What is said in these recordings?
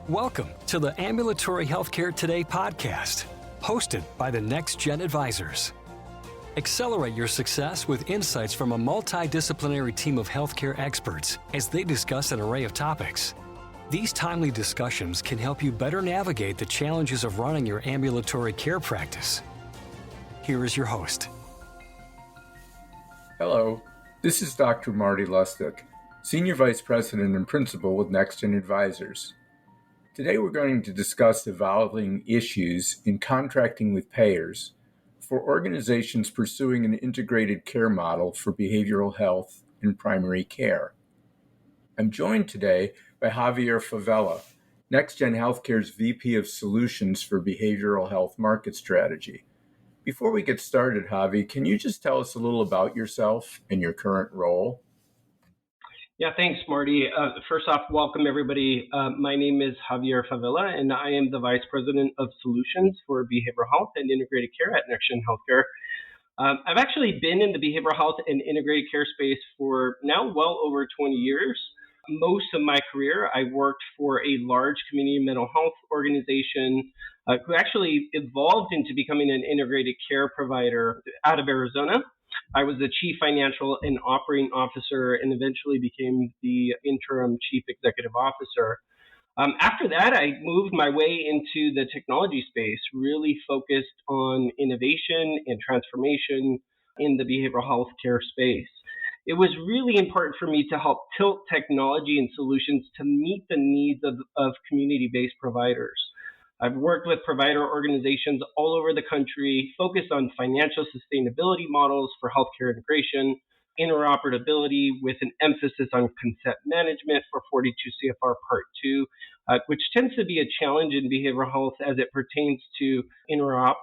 Welcome to the Ambulatory Healthcare Today podcast, hosted by the NextGen advisors. Accelerate your success with insights from a multidisciplinary team of healthcare experts as they discuss an array of topics. These timely discussions can help you better navigate the challenges of running your ambulatory care practice. Here is your host. Hello, this is Dr. Marty Lustick, Senior Vice President and Principal with NextGen Advisors. Today we're going to discuss evolving issues in contracting with payers for organizations pursuing an integrated care model for behavioral health and primary care. I'm joined today by Javier Favela, NextGen Healthcare's VP of Solutions for Behavioral Health Market Strategy. Before we get started, Javi, can you just tell us a little about yourself and your current role? Yeah, thanks, Marty. First off, welcome everybody. My name is Javier Favela, and I am the Vice President of Solutions for Behavioral Health and Integrated Care at NextGen Healthcare. I've actually been in the behavioral health and integrated care space for now well over 20 years. Most of my career, I worked for a large community mental health organization who actually evolved into becoming an integrated care provider out of Arizona. I was the Chief Financial and Operating Officer and eventually became the Interim Chief Executive Officer. After that, I moved my way into the technology space, really focused on innovation and transformation in the behavioral health care space. It was really important for me to help tilt technology and solutions to meet the needs of community-based providers. I've worked with provider organizations all over the country, focused on financial sustainability models for healthcare integration, interoperability with an emphasis on consent management for 42 CFR Part 2, which tends to be a challenge in behavioral health as it pertains to interop,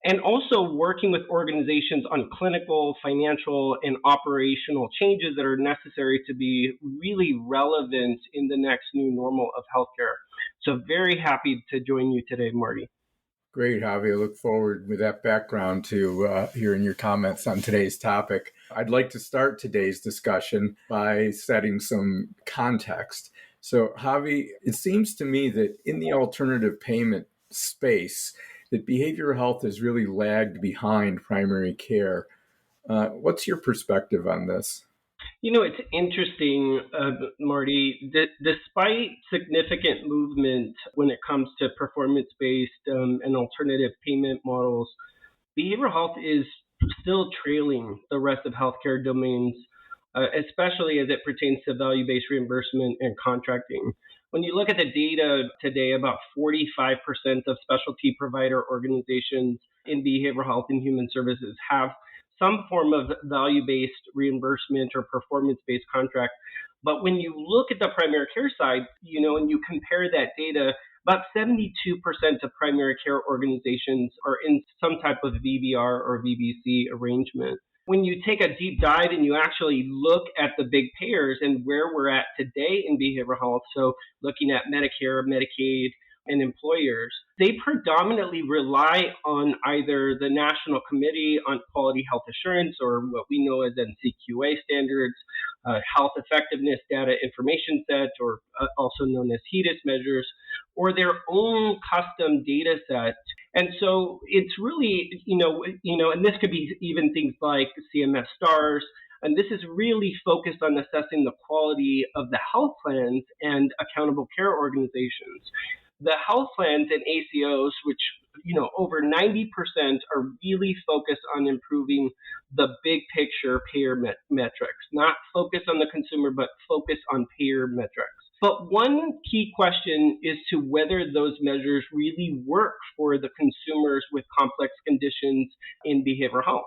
and also working with organizations on clinical, financial, and operational changes that are necessary to be really relevant in the next new normal of healthcare. So very happy to join you today, Marty. Great, Javi. I look forward with that background to hearing your comments on today's topic. I'd like to start today's discussion by setting some context. So, Javi, it seems to me that in the alternative payment space, that behavioral health has really lagged behind primary care. What's your perspective on this? You know, it's interesting, Marty, despite significant movement when it comes to performance-based and alternative payment models, behavioral health is still trailing the rest of healthcare domains, especially as it pertains to value-based reimbursement and contracting. When you look at the data today, about 45% of specialty provider organizations in behavioral health and human services have some form of value-based reimbursement or performance-based contract. But when you look at the primary care side, and you compare that data, about 72% of primary care organizations are in some type of VBR or VBC arrangement. When you take a deep dive and you actually look at the big payers and where we're at today in behavioral health, so looking at Medicare, Medicaid, and employers, they predominantly rely on either the National Committee on Quality Health Assurance, or what we know as NCQA standards, Health Effectiveness Data Information Set, or also known as HEDIS measures, or their own custom data set. And so it's really, and this could be even things like CMS stars, and this is really focused on assessing the quality of the health plans and accountable care organizations. The health plans and ACOs, which, over 90% are really focused on improving the big picture payer metrics, not focus on the consumer, but focus on payer metrics. But one key question is to whether those measures really work for the consumers with complex conditions in behavioral health.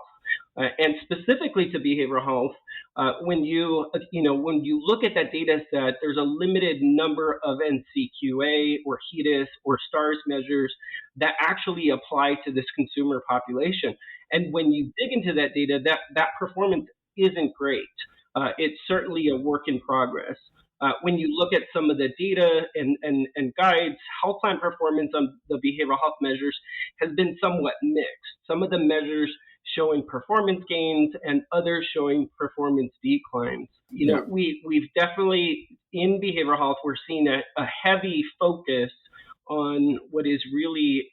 And specifically to behavioral health, when you look at that data set, there's a limited number of NCQA or HEDIS or STARS measures that actually apply to this consumer population. And when you dig into that data, that performance isn't great. It's certainly a work in progress. When you look at some of the data and guides, health plan performance on the behavioral health measures has been somewhat mixed. Some of the measures showing performance gains and others showing performance declines. We've definitely in behavioral health, we're seeing a heavy focus on what is really,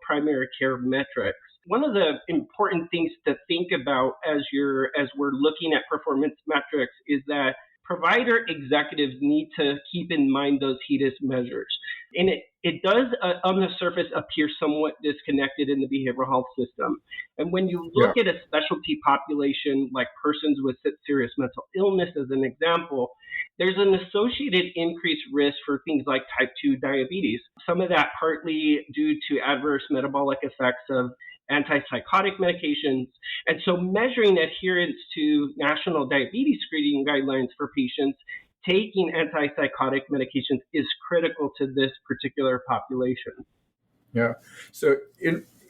primary care metrics. One of the important things to think about as we're looking at performance metrics is that provider executives need to keep in mind those HEDIS measures. And it does, on the surface, appear somewhat disconnected in the behavioral health system. And when you look at a specialty population like persons with serious mental illness, as an example, there's an associated increased risk for things like type 2 diabetes. Some of that partly due to adverse metabolic effects of antipsychotic medications. And so measuring adherence to national diabetes screening guidelines for patients taking antipsychotic medications is critical to this particular population. Yeah. So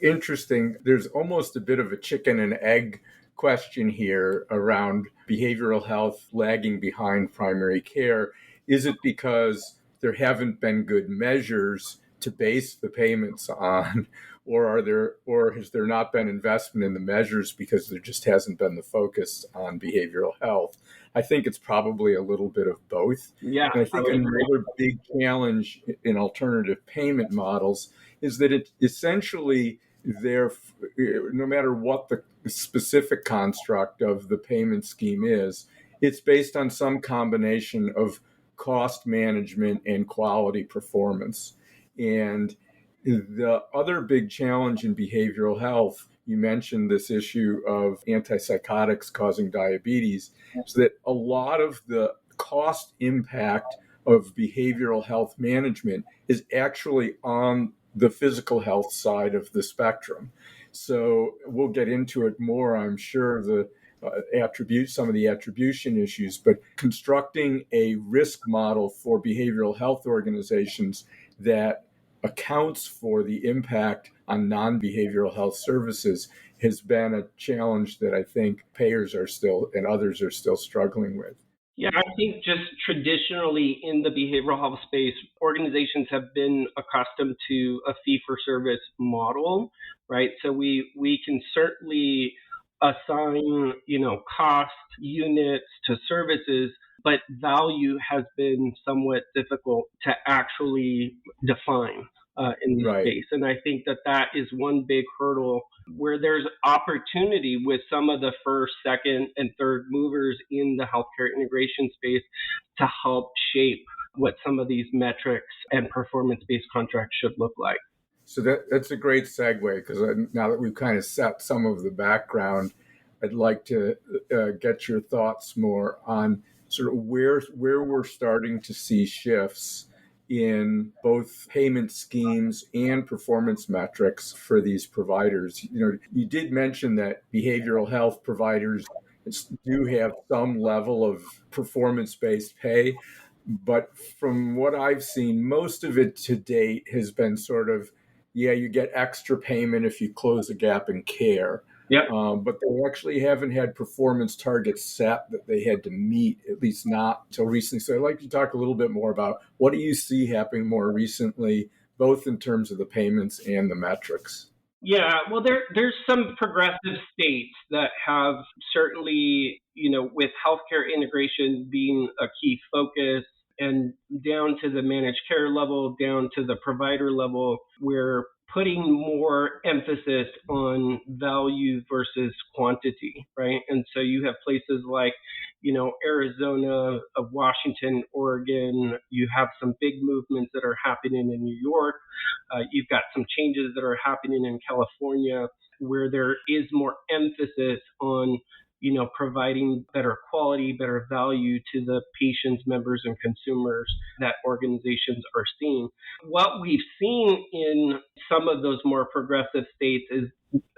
interesting. There's almost a bit of a chicken and egg question here around behavioral health lagging behind primary care. Is it because there haven't been good measures to base the payments on, or has there not been investment in the measures because there just hasn't been the focus on behavioral health? I think it's probably a little bit of both. Yeah, and I think another big challenge in alternative payment models is that it essentially no matter what the specific construct of the payment scheme is, it's based on some combination of cost management and quality performance. And the other big challenge in behavioral health, you mentioned this issue of antipsychotics causing diabetes, is that a lot of the cost impact of behavioral health management is actually on the physical health side of the spectrum. So we'll get into it more, I'm sure, some of the attribution issues, but constructing a risk model for behavioral health organizations that accounts for the impact on non-behavioral health services has been a challenge that I think payers and others are still struggling with. Yeah, I think just traditionally in the behavioral health space, organizations have been accustomed to a fee-for-service model, right? So we can certainly assign, cost units to services, but value has been somewhat difficult to actually define in this space. And I think that is one big hurdle where there's opportunity with some of the first, second, and third movers in the healthcare integration space to help shape what some of these metrics and performance-based contracts should look like. So that's a great segue, because now that we've kind of set some of the background, I'd like to get your thoughts more on sort of where we're starting to see shifts in both payment schemes and performance metrics for these providers. You did mention that behavioral health providers do have some level of performance-based pay, but from what I've seen, most of it to date has been sort of, you get extra payment if you close a gap in care. Yep. But they actually haven't had performance targets set that they had to meet, at least not until recently. So I'd like to talk a little bit more about what do you see happening more recently, both in terms of the payments and the metrics? Yeah, well, there's some progressive states that have certainly, with healthcare integration being a key focus, and down to the managed care level, down to the provider level, we're putting more emphasis on value versus quantity, right? And so you have places like, Arizona, Washington, Oregon. You have some big movements that are happening in New York. You've got some changes that are happening in California where there is more emphasis on providing better quality, better value to the patients, members, and consumers that organizations are seeing. What we've seen in some of those more progressive states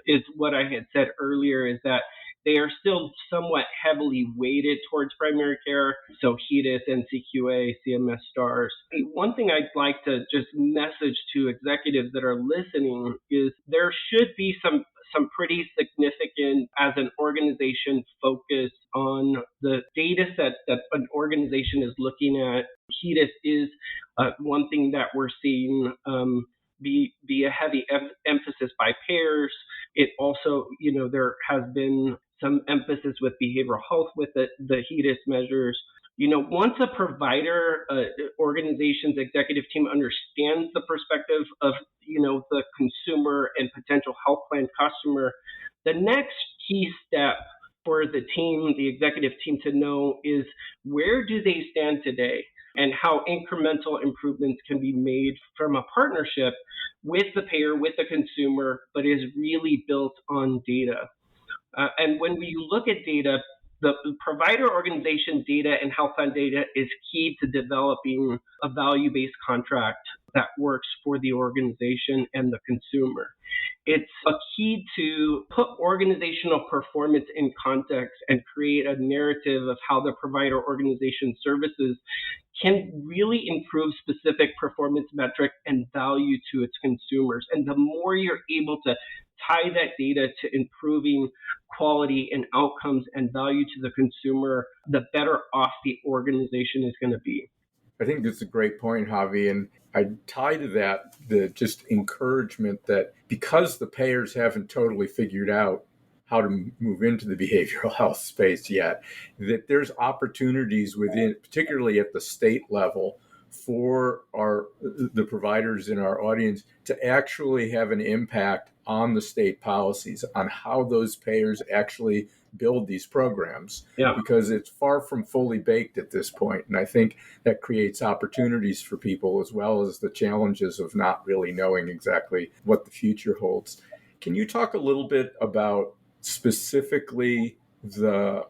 is what I had said earlier, is that they are still somewhat heavily weighted towards primary care, so HEDIS, NCQA, CMS stars. One thing I'd like to just message to executives that are listening is there should be some pretty significant, as an organization, focus on the data set that an organization is looking at. HEDIS is one thing that we're seeing be a heavy emphasis by payers. It also, there has been some emphasis with behavioral health with the HEDIS measures. Once a provider organization's executive team understands the perspective of, the consumer and potential health plan customer, the next key step for the executive team to know is where do they stand today and how incremental improvements can be made from a partnership with the payer, with the consumer, but is really built on data. And when we look at data, the provider organization data and health plan data is key to developing a value-based contract that works for the organization and the consumer. It's a key to put organizational performance in context and create a narrative of how the provider organization services can really improve specific performance metric and value to its consumers. And the more you're able to tie that data to improving quality and outcomes and value to the consumer, the better off the organization is going to be. I think that's a great point, Javi. And I tie to that the just encouragement that because the payers haven't totally figured out how to move into the behavioral health space yet, that there's opportunities within, particularly at the state level, for the providers in our audience to actually have an impact on the state policies, on how those payers actually build these programs, because it's far from fully baked at this point. And I think that creates opportunities for people as well as the challenges of not really knowing exactly what the future holds. Can you talk a little bit about specifically the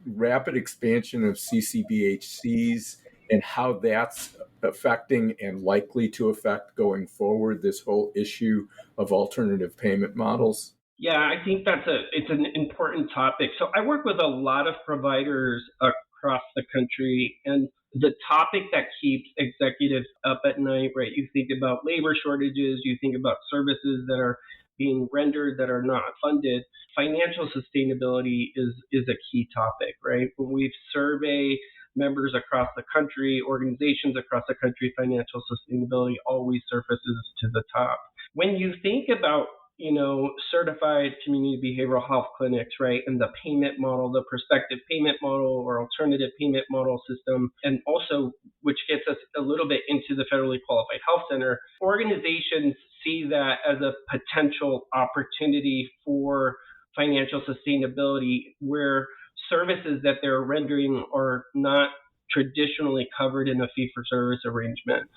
rapid expansion of CCBHCs and how that's affecting and likely to affect going forward this whole issue of alternative payment models? Yeah, I think it's an important topic. So I work with a lot of providers across the country, and the topic that keeps executives up at night, right? You think about labor shortages, you think about services that are being rendered that are not funded. Financial sustainability is a key topic, right? When we survey members across the country, organizations across the country, financial sustainability always surfaces to the top. When you think about certified community behavioral health clinics, right, and the payment model, the prospective payment model or alternative payment model system, and also which gets us a little bit into the federally qualified health center, organizations see that as a potential opportunity for financial sustainability where services that they're rendering are not traditionally covered in a fee-for-service arrangement.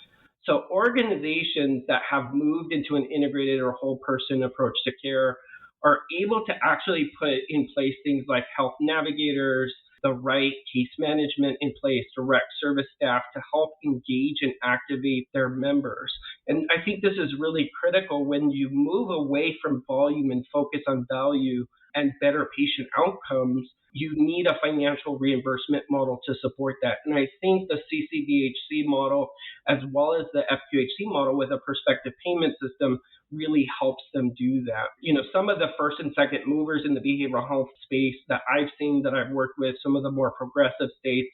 So organizations that have moved into an integrated or whole person approach to care are able to actually put in place things like health navigators, the right case management in place, direct service staff to help engage and activate their members. And I think this is really critical when you move away from volume and focus on value and better patient outcomes. You need a financial reimbursement model to support that. And I think the CCBHC model, as well as the FQHC model with a prospective payment system, really helps them do that. Some of the first and second movers in the behavioral health space that I've seen, that I've worked with, some of the more progressive states,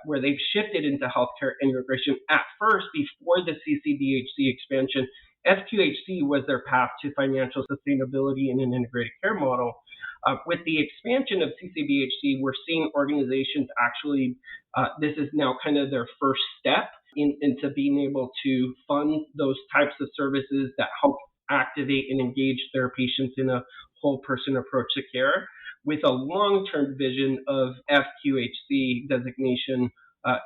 where they've shifted into healthcare integration. At first, before the CCBHC expansion, FQHC was their path to financial sustainability in an integrated care model. With the expansion of CCBHC, we're seeing organizations actually, this is now kind of their first step into being able to fund those types of services that help activate and engage their patients in a whole person approach to care, with a long-term vision of FQHC designation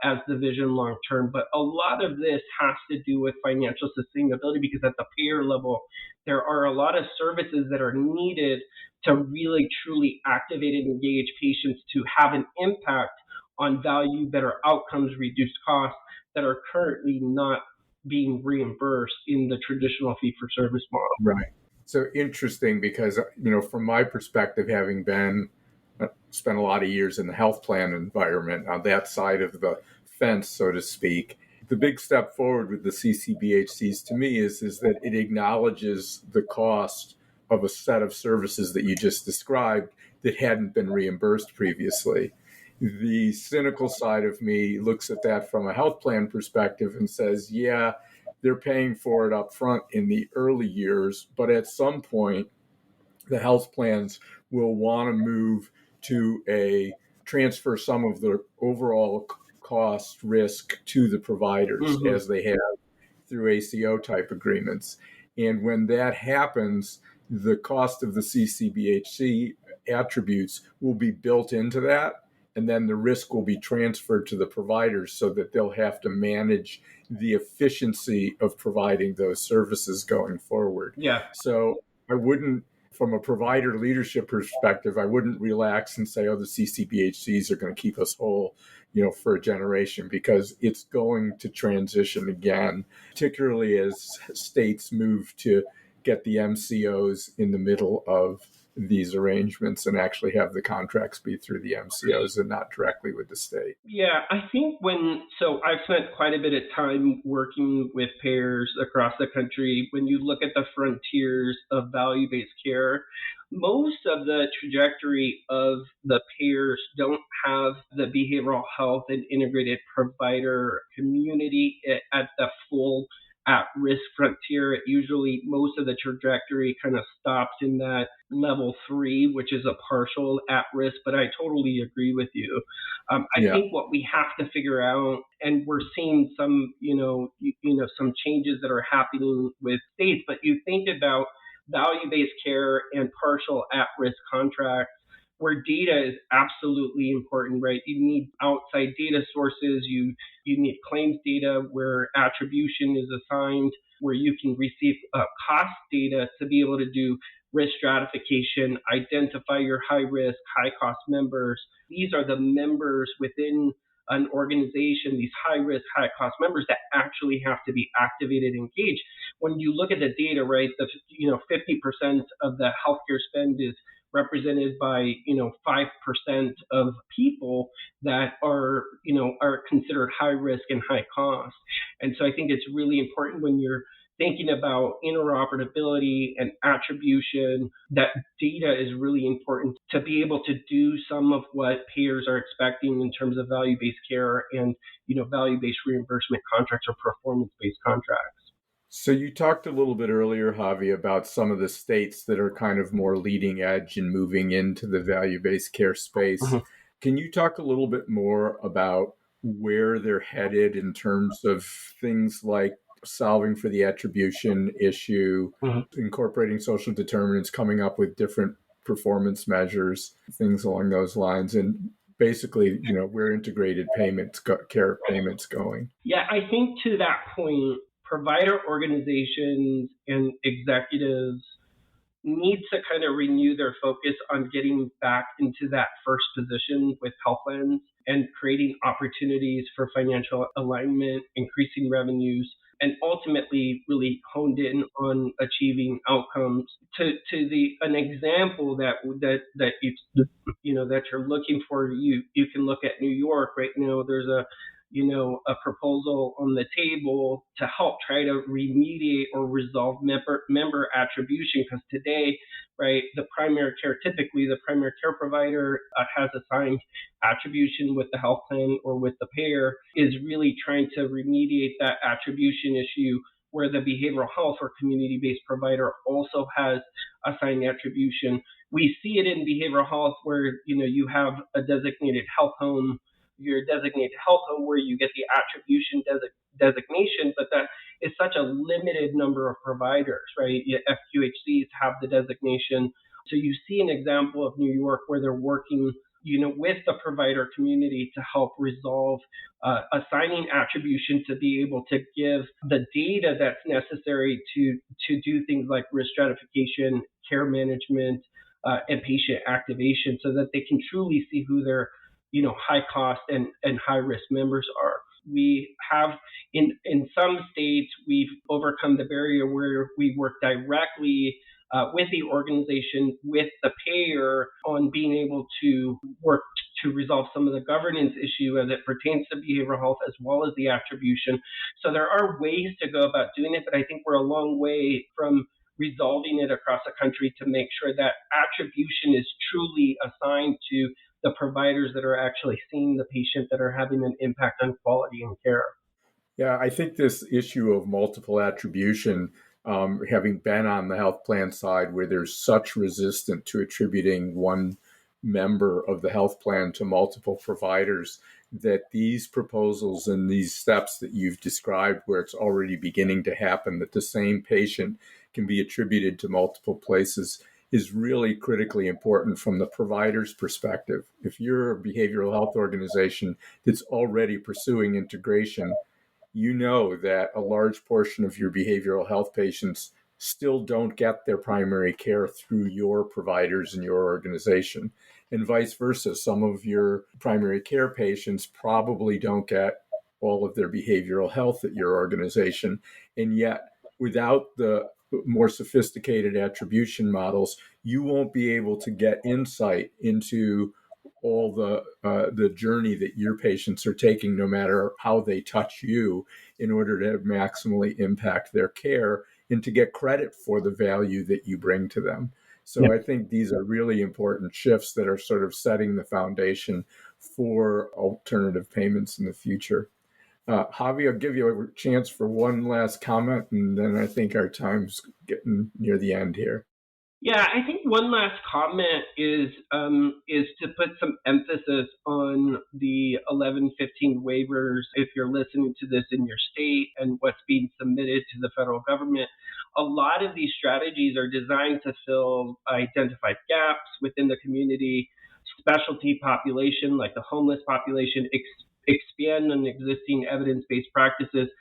as the vision long-term. But a lot of this has to do with financial sustainability, because at the payer level, there are a lot of services that are needed to really truly activate and engage patients to have an impact on value, better outcomes, reduced costs that are currently not being reimbursed in the traditional fee-for-service model. Right. So interesting, because, from my perspective, having spent a lot of years in the health plan environment on that side of the fence, so to speak, the big step forward with the CCBHCs to me is that it acknowledges the cost of a set of services that you just described that hadn't been reimbursed previously. The cynical side of me looks at that from a health plan perspective and says, yeah, they're paying for it up front in the early years, but at some point, the health plans will want to move to a transfer some of the overall cost risk to the providers Mm-hmm. as they have through ACO type agreements. And when that happens, the cost of the CCBHC attributes will be built into that, and then the risk will be transferred to the providers so that they'll have to manage the efficiency of providing those services going forward. Yeah. So I wouldn't, from a provider leadership perspective, I wouldn't relax and say, oh, the CCBHCs are going to keep us whole, for a generation, because it's going to transition again, particularly as states move to get the MCOs in the middle of these arrangements and actually have the contracts be through the MCOs and not directly with the state. Yeah, I think so I've spent quite a bit of time working with payers across the country. When you look at the frontiers of value-based care, most of the trajectory of the payers don't have the behavioral health and integrated provider community at the full at-risk frontier. Usually most of the trajectory kind of stops in that level 3, which is a partial at-risk, but I totally agree with you. I think what we have to figure out, and we're seeing some, some changes that are happening with states, but you think about value-based care and partial at-risk contracts, where data is absolutely important, right? You need outside data sources. You need claims data where attribution is assigned, where you can receive cost data to be able to do risk stratification, identify your high risk, high cost members. These are the members within an organization, these high risk, high cost members that actually have to be activated and engaged. When you look at the data, right, 50% of the healthcare spend is represented by 5% of people that are considered high risk and high cost. And so I think it's really important when you're thinking about interoperability and attribution, that data is really important to be able to do some of what payers are expecting in terms of value-based care and value-based reimbursement contracts or performance-based contracts. So you talked a little bit earlier, Javi, about some of the states that are kind of more leading edge and moving into the value-based care space. Mm-hmm. Can you talk a little bit more about where they're headed in terms of things like solving for the attribution issue, mm-hmm. incorporating social determinants, coming up with different performance measures, things along those lines, and basically, where integrated care payments going? Yeah, I think to that point, provider organizations and executives need to kind of renew their focus on getting back into that first position with health plans and creating opportunities for financial alignment, increasing revenues, and ultimately really honed in on achieving outcomes. An example that you're looking for, you can look at New York right now. There's a proposal on the table to help try to remediate or resolve member attribution, because today, right, typically the primary care provider has assigned attribution with the health plan or with the payer, is really trying to remediate that attribution issue, where the behavioral health or community-based provider also has assigned attribution. We see it in behavioral health where you have a designated health home, your designated health home, where you get the attribution designation, but that is such a limited number of providers, right? FQHCs have the designation. So you see an example of New York where they're working, with the provider community to help resolve assigning attribution, to be able to give the data that's necessary to do things like risk stratification, care management, and patient activation, so that they can truly see who their high cost and high risk members are. We have in some states, we've overcome the barrier where we work directly with the organization, with the payer, on being able to work to resolve some of the governance issue as it pertains to behavioral health, as well as the attribution. So there are ways to go about doing it, but I think we're a long way from resolving it across the country to make sure that attribution is truly assigned to the providers that are actually seeing the patient, that are having an impact on quality and care. Yeah, I think this issue of multiple attribution, having been on the health plan side where there's such resistance to attributing one member of the health plan to multiple providers, that these proposals and these steps that you've described, where it's already beginning to happen, that the same patient can be attributed to multiple places, is really critically important from the provider's perspective. If you're a behavioral health organization that's already pursuing integration, you know that a large portion of your behavioral health patients still don't get their primary care through your providers and your organization. And vice versa, some of your primary care patients probably don't get all of their behavioral health at your organization. And yet, without the more sophisticated attribution models, you won't be able to get insight into all the journey that your patients are taking, no matter how they touch you, in order to maximally impact their care and to get credit for the value that you bring to them. So I think these are really important shifts that are sort of setting the foundation for alternative payments in the future. Javi, I'll give you a chance for one last comment, and then I think our time's getting near the end here. Yeah, I think one last comment is to put some emphasis on the 1115 waivers. If you're listening to this in your state and what's being submitted to the federal government, a lot of these strategies are designed to fill identified gaps within the community, specialty population like the homeless population, expand on existing evidence-based practices,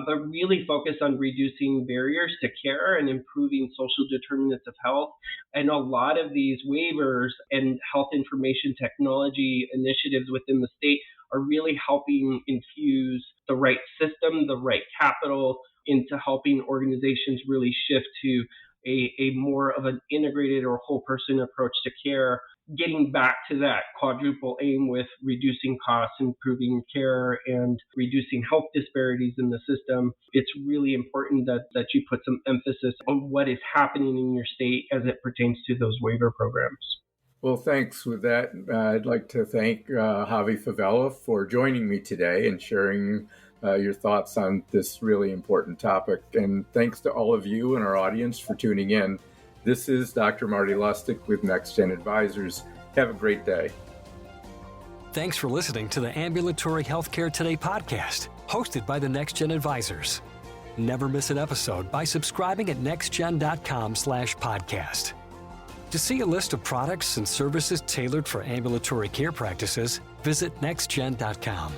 but really focus on reducing barriers to care and improving social determinants of health. And a lot of these waivers and health information technology initiatives within the state are really helping infuse the right system, the right capital into helping organizations really shift to a more of an integrated or whole person approach to care, getting back to that quadruple aim with reducing costs, improving care, and reducing health disparities in the system. It's really important that you put some emphasis on what is happening in your state as it pertains to those waiver programs. Well, thanks. With that, I'd like to thank Javier Favela for joining me today and sharing your thoughts on this really important topic. And thanks to all of you and our audience for tuning in. This is Dr. Marty Lustick with NextGen Advisors. Have a great day. Thanks for listening to the Ambulatory Healthcare Today podcast, hosted by the NextGen Advisors. Never miss an episode by subscribing at nextgen.com/podcast. To see a list of products and services tailored for ambulatory care practices, visit nextgen.com.